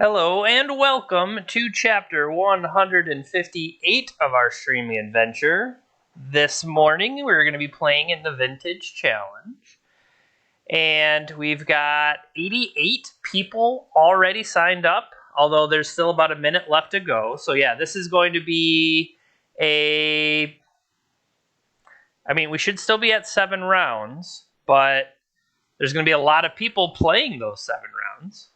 Hello and welcome to chapter 158 of our streaming adventure. This morning we're going to be playing in the Vintage Challenge. And we've got 88 people already signed up, although there's still about a minute left to go. So yeah, this is going to be we should still be at 7 rounds, but there's going to be a lot of people playing those 7 rounds.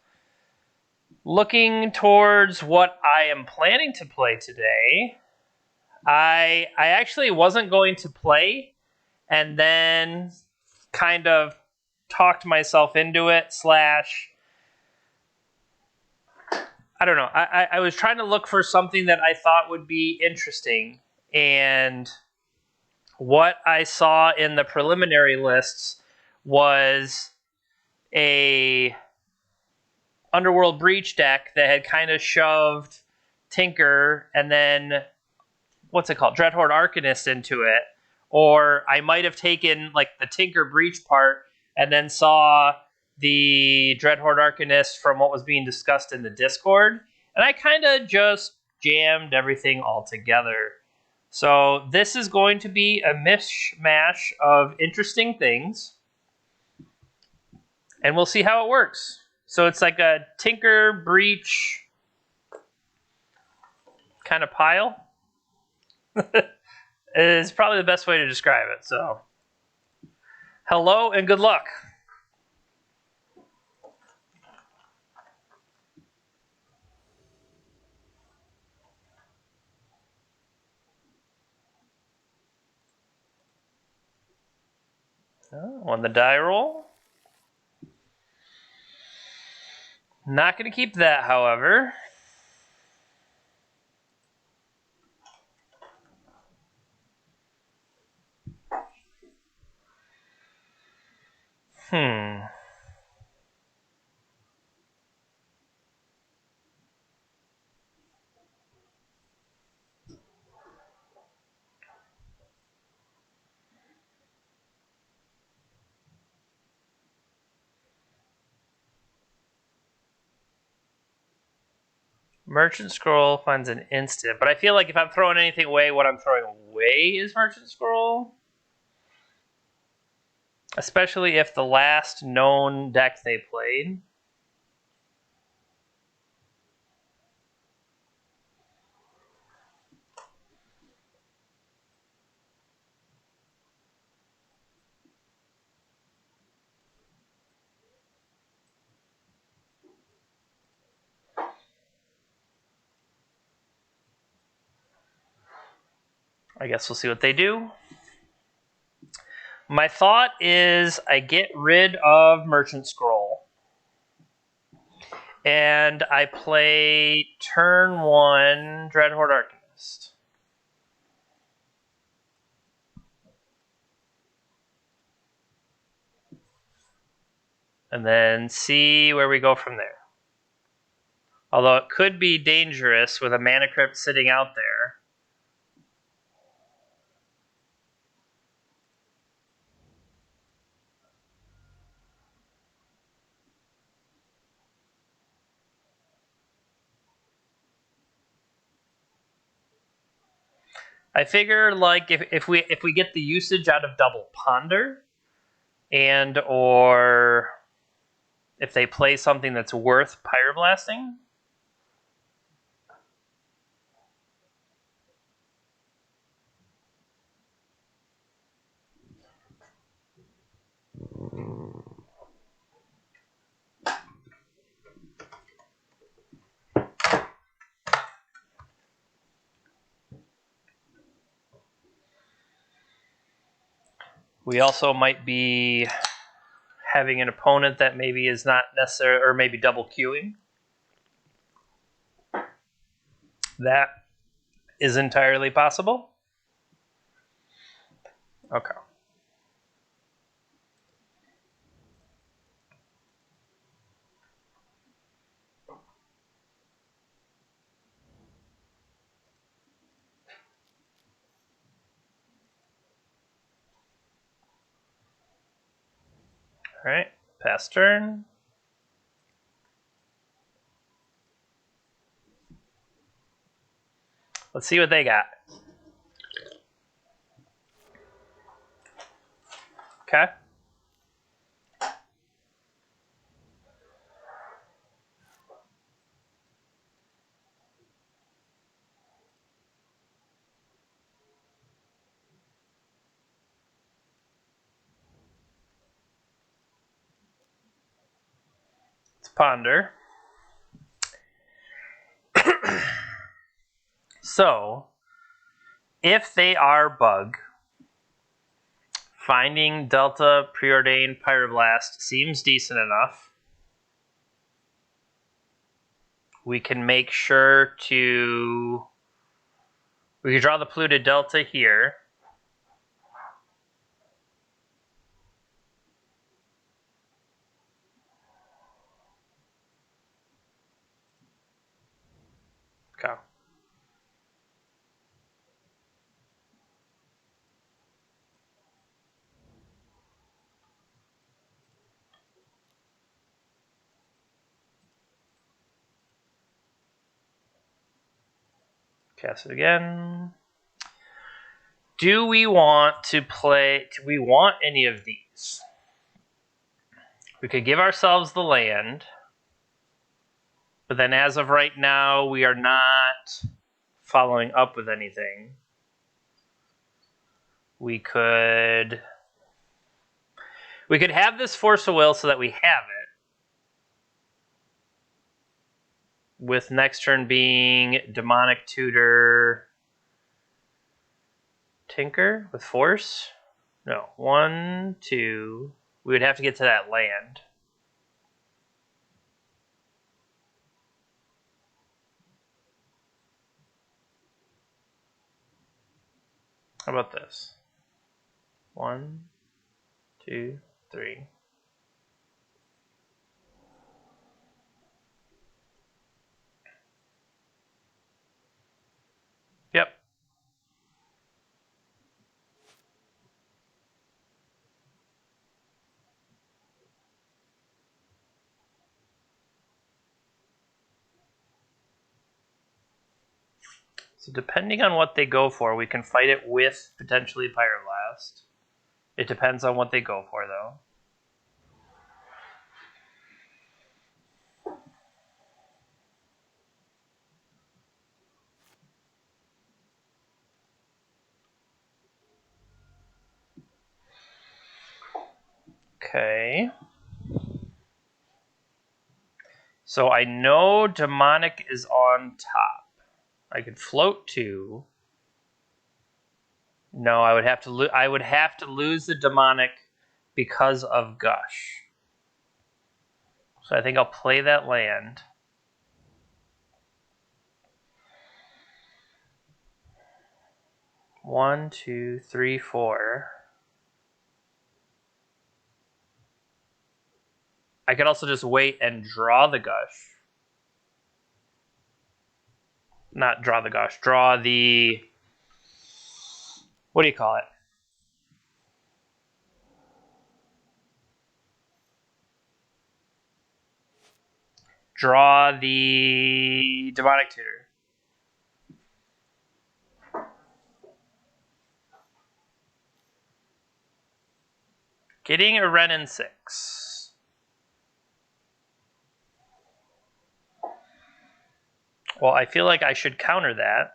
Looking towards what I am planning to play today, I actually wasn't going to play and then kind of talked myself into it / I don't know. I was trying to look for something that I thought would be interesting, and what I saw in the preliminary lists was a Underworld Breach deck that had kind of shoved Tinker and then Dreadhorde Arcanist into it. Or I might have taken like the TinkerBreach part and then saw the Dreadhorde Arcanist from what was being discussed in the Discord, and I kind of just jammed everything all together. So this is going to be a mishmash of interesting things, and we'll see how it works. So it's like a TinkerBreach kind of pile. Is probably the best way to describe it. So, hello and good luck. On the die roll. Not going to keep that, however. Merchant Scroll finds an instant, but I feel like if I'm throwing anything away, what I'm throwing away is Merchant Scroll. Especially if the last known deck they played. I guess we'll see what they do. My thought is I get rid of Merchant Scroll. And I play turn 1 Dreadhorde Arcanist. And then see where we go from there. Although it could be dangerous with a Mana Crypt sitting out there. I figure like if we get the usage out of Double Ponder, and or if they play something that's worth Pyroblasting. We also might be having an opponent that maybe is not necessary, or maybe double queuing. That is entirely possible. Okay. All right, pass turn. Let's see what they got. Okay. Let's ponder. So, if they are bug, finding Delta Preordained Pyroblast seems decent enough. We can make sure to... We can draw the polluted Delta here. Okay. Cast it again. Do we want to play... Do we want any of these? We could give ourselves the land. But then as of right now, we are not following up with anything. We could have this Force of Will so that we have it. With next turn being Demonic Tutor Tinker with Force? No. 1, 2. We would have to get to that land. How about this? 1, 2, 3. Yep. So depending on what they go for, we can fight it with potentially Pyroblast. It depends on what they go for, though. Okay. So I know Demonic is on top. I could float 2. No, I would have to lose the Demonic because of Gush. So I think I'll play that land. One, two, three, 4. I could also just wait and draw the Gush. Not draw the Gush. Draw the... What do you call it? Draw the Demonic Tutor. Getting a Renin 6. Well, I feel like I should counter that.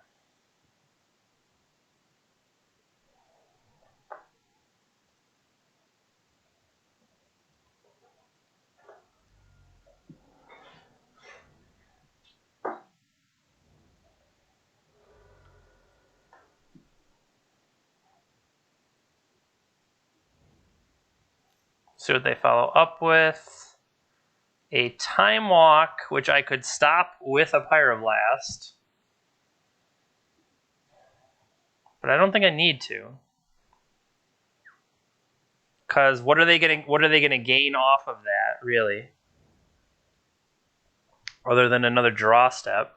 See what they follow up with. A Time Walk, which I could stop with a Pyroblast. But I don't think I need to. Because what are they gonna gain off of that, really? Other than another draw step.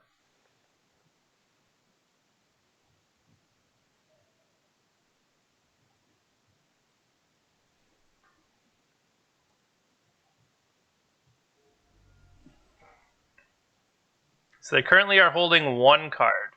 So they currently are holding 1 card.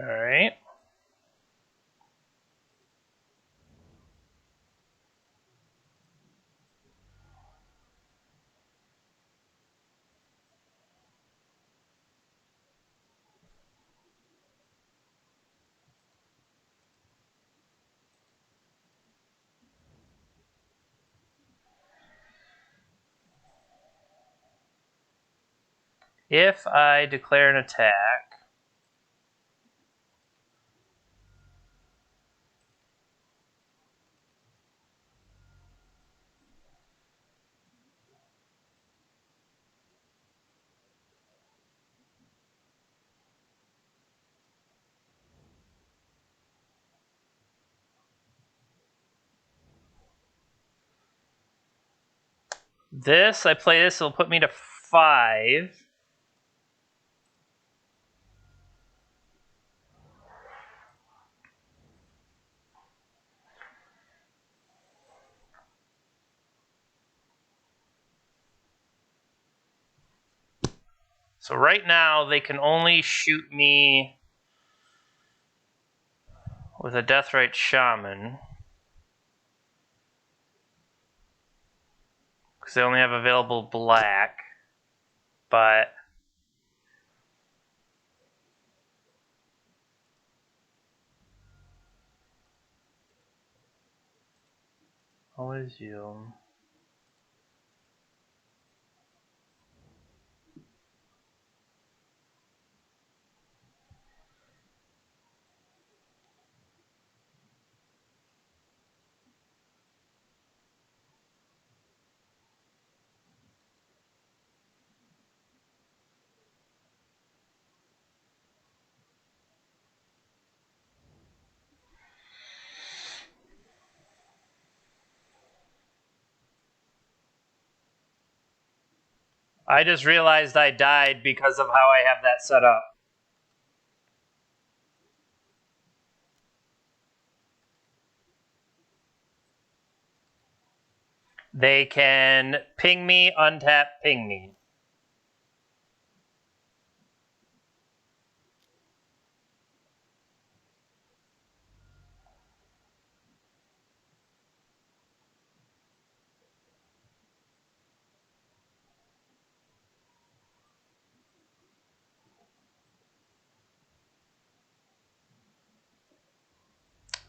All right. If I declare an attack, I play this, it'll put me to 5. So right now, they can only shoot me with a Deathrite Shaman, because they only have available black, but always you. I just realized I died because of how I have that set up. They can ping me, untap, ping me.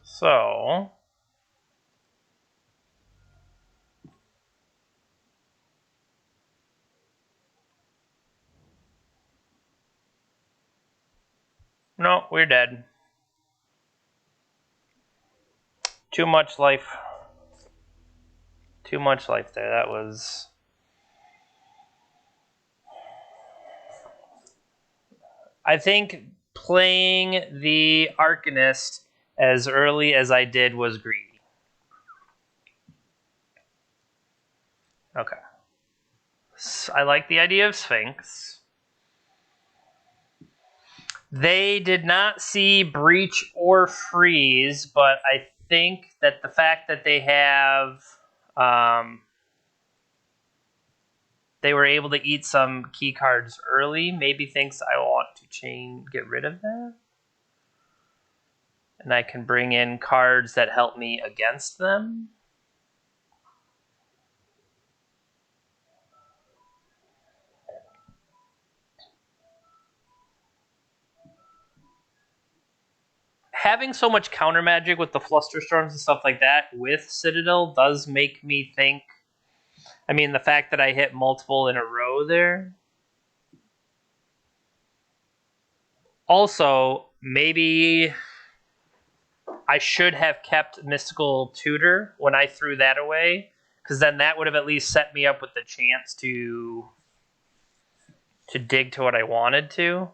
So no, we're dead. Too much life. Too much life there. That was... I think playing the Arcanist as early as I did was greedy. Okay. So I like the idea of Sphinx. They did not see Breach or Freeze, but I think that the fact that they have... they were able to eat some key cards early, maybe thinks I want to get rid of that. And I can bring in cards that help me against them. Having so much counter magic with the Flusterstorms and stuff like that with Citadel does make me think... I mean, the fact that I hit multiple in a row there. Also, maybe I should have kept Mystical Tutor when I threw that away, because then that would have at least set me up with the chance to dig to what I wanted to.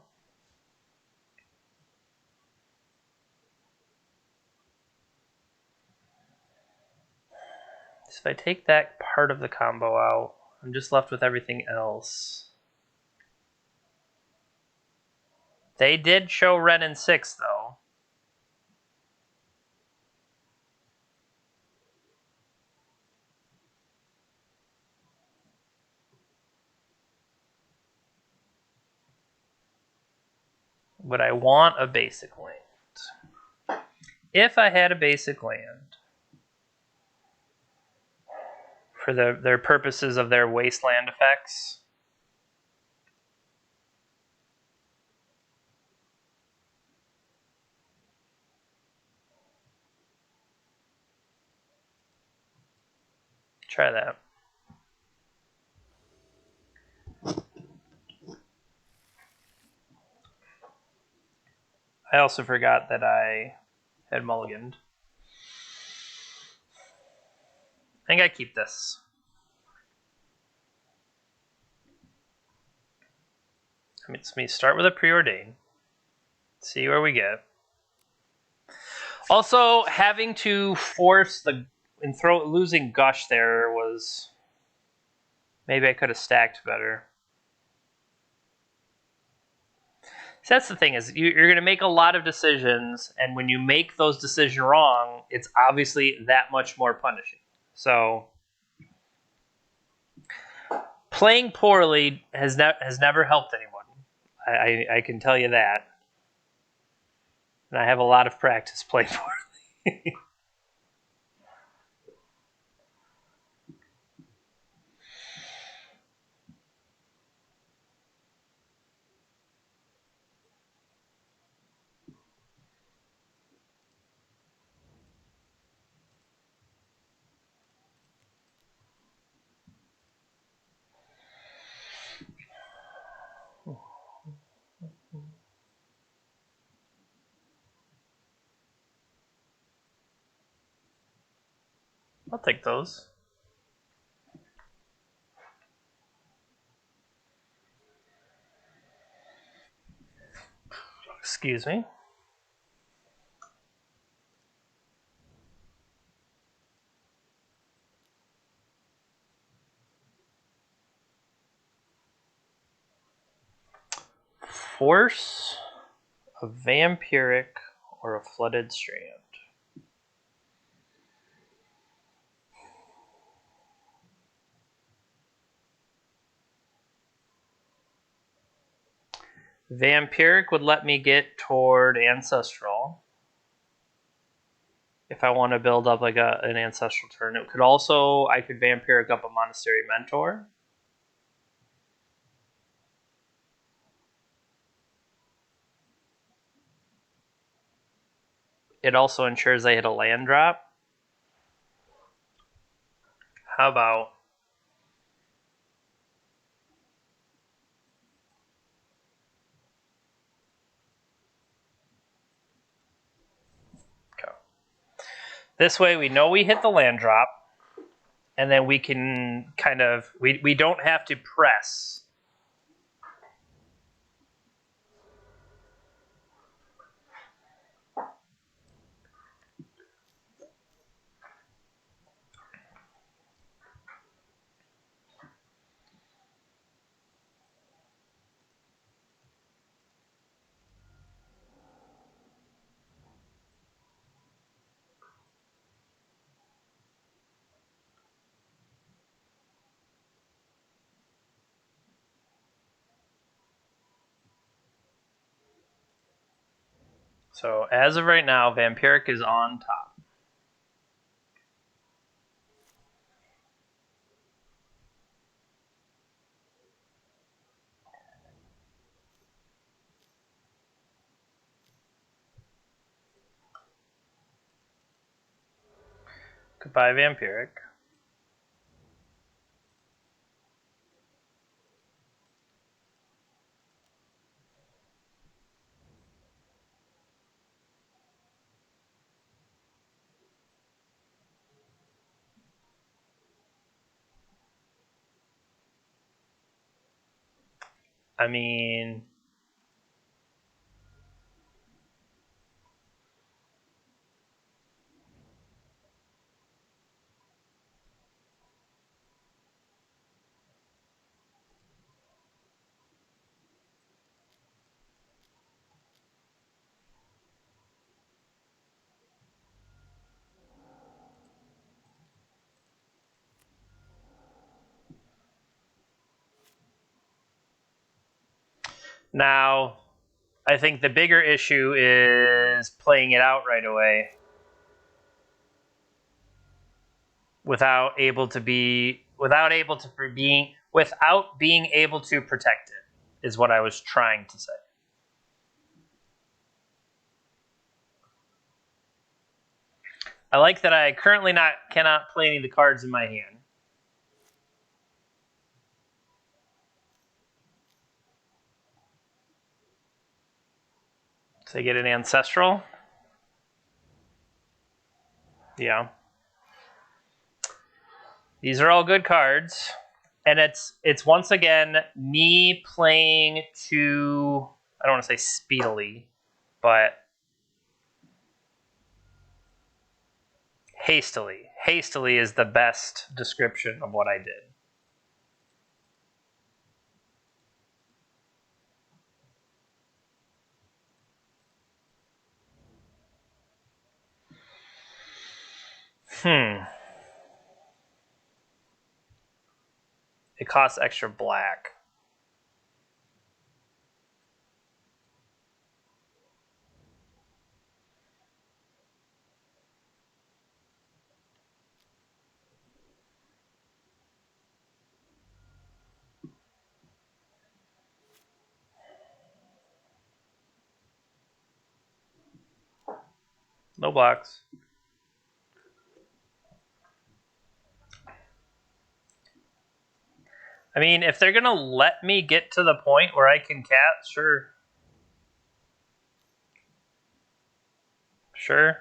So if I take that part of the combo out, I'm just left with everything else. They did show Ren in 6, though. would I want a basic land? If I had a basic land for their purposes of their wasteland effects, try that. I also forgot that I had mulliganed. I think I keep this. Let me start with a preordain. See where we get. Also, having to force losing gush there was, maybe I could have stacked better. So that's the thing, is you're going to make a lot of decisions, and when you make those decisions wrong, it's obviously that much more punishing. So playing poorly has never helped anyone. I can tell you that. And I have a lot of practice playing poorly. I'll take those. Excuse me. Force a vampiric or a flooded strand. Vampiric would let me get toward Ancestral if I want to build up like an Ancestral turn. It could also, I could Vampiric up a Monastery Mentor. It also ensures I hit a land drop. How about this way we know we hit the land drop, and then we can kind of, we don't have to press. So as of right now, Vampiric is on top. Goodbye, Vampiric. I mean, now I think the bigger issue is playing it out right away without being able to protect it, is what I was trying to say. I like that I currently cannot play any of the cards in my hand. So I get an Ancestral. Yeah. These are all good cards. And it's once again me playing to, I don't want to say speedily, but hastily. Hastily is the best description of what I did. It costs extra black. No blocks. I mean, if they're going to let me get to the point where I can cast, sure. Sure.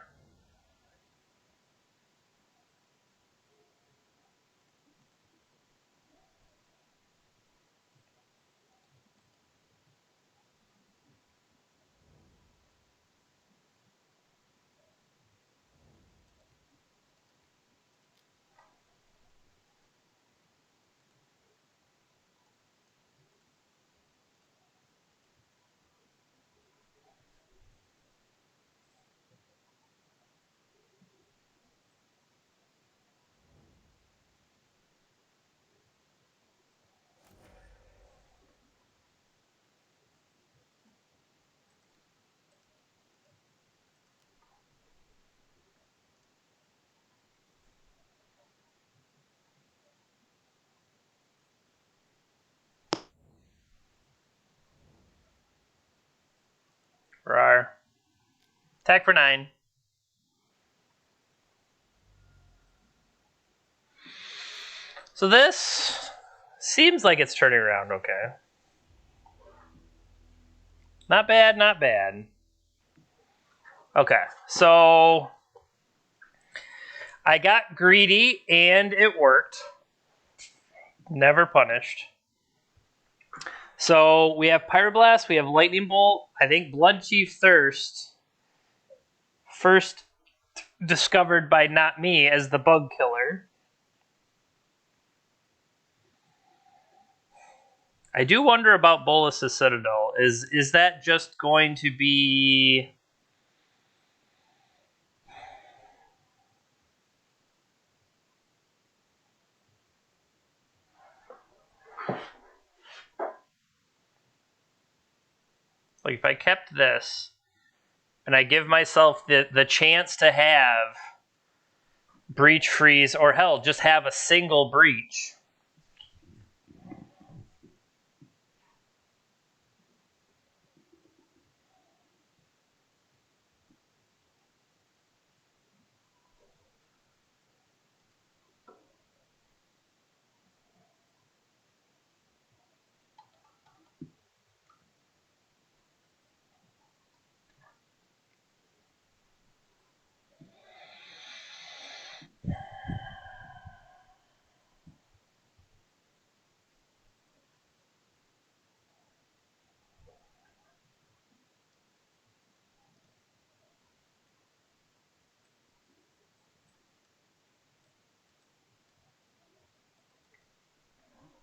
Rar. Attack for 9. So this seems like it's turning around okay. Not bad, not bad. Okay, so I got greedy and it worked. Never punished. So we have Pyroblast, we have Lightning Bolt, I think Bloodchief Thirst, first discovered by not me as the bug killer. I do wonder about Bolus's Citadel. Is that just going to be... Like, if I kept this, and I give myself the chance to have Breach Freeze, or hell, just have a single Breach.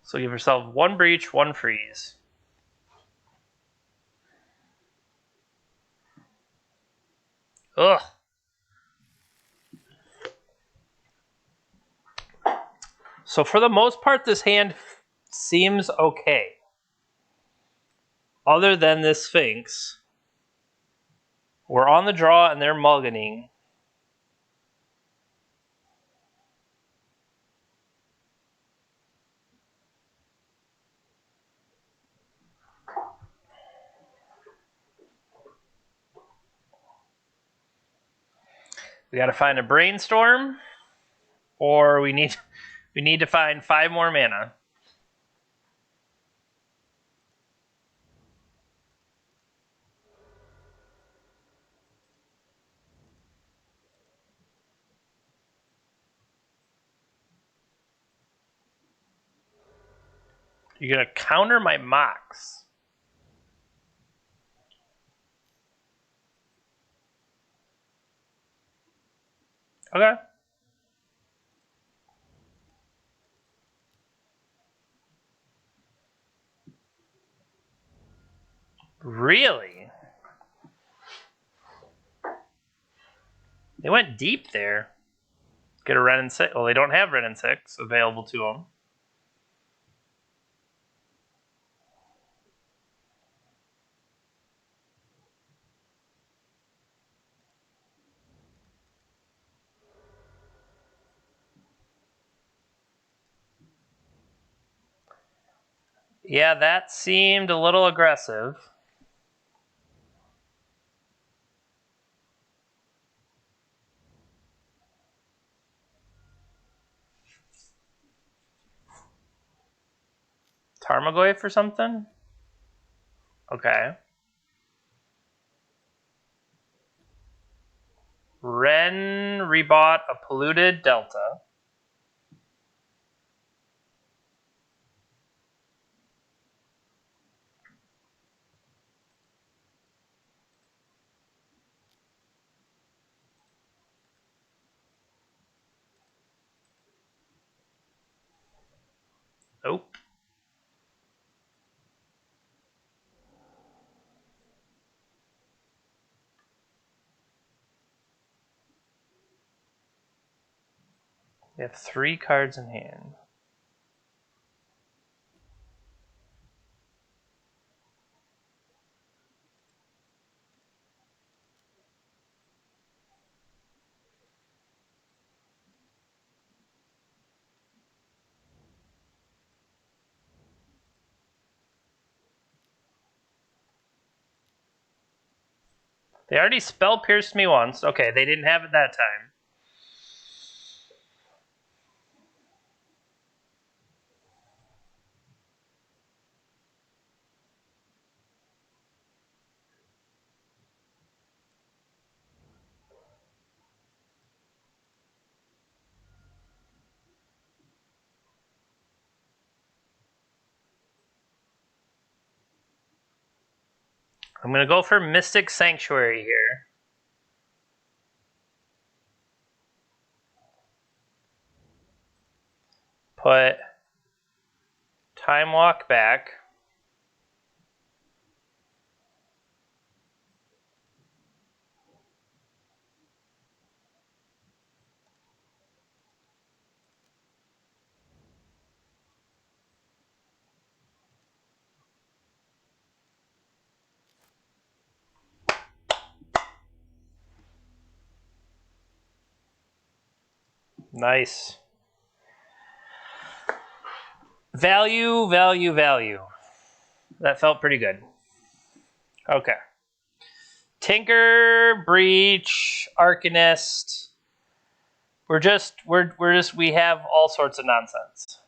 So give yourself one Breach, one Freeze. Ugh. So for the most part, this hand seems okay. Other than this Sphinx. We're on the draw and they're mulliganing. We got to find a brainstorm, or we need to find 5 more mana. You're gonna counter my Mox. Okay. Really? They went deep there. Get a Ren and 6. Well, they don't have Ren and 6 available to them. Yeah, that seemed a little aggressive. Tarmogoyf or something? Okay. Ren rebought a polluted Delta. Nope. They have 3 cards in hand. They already spell pierced me once. Okay, they didn't have it that time. I'm going to go for Mystic Sanctuary here. Put Time Walk back. Nice. Value, value, value. That felt pretty good. Okay. TinkerBreach, Arcanist. We have all sorts of nonsense.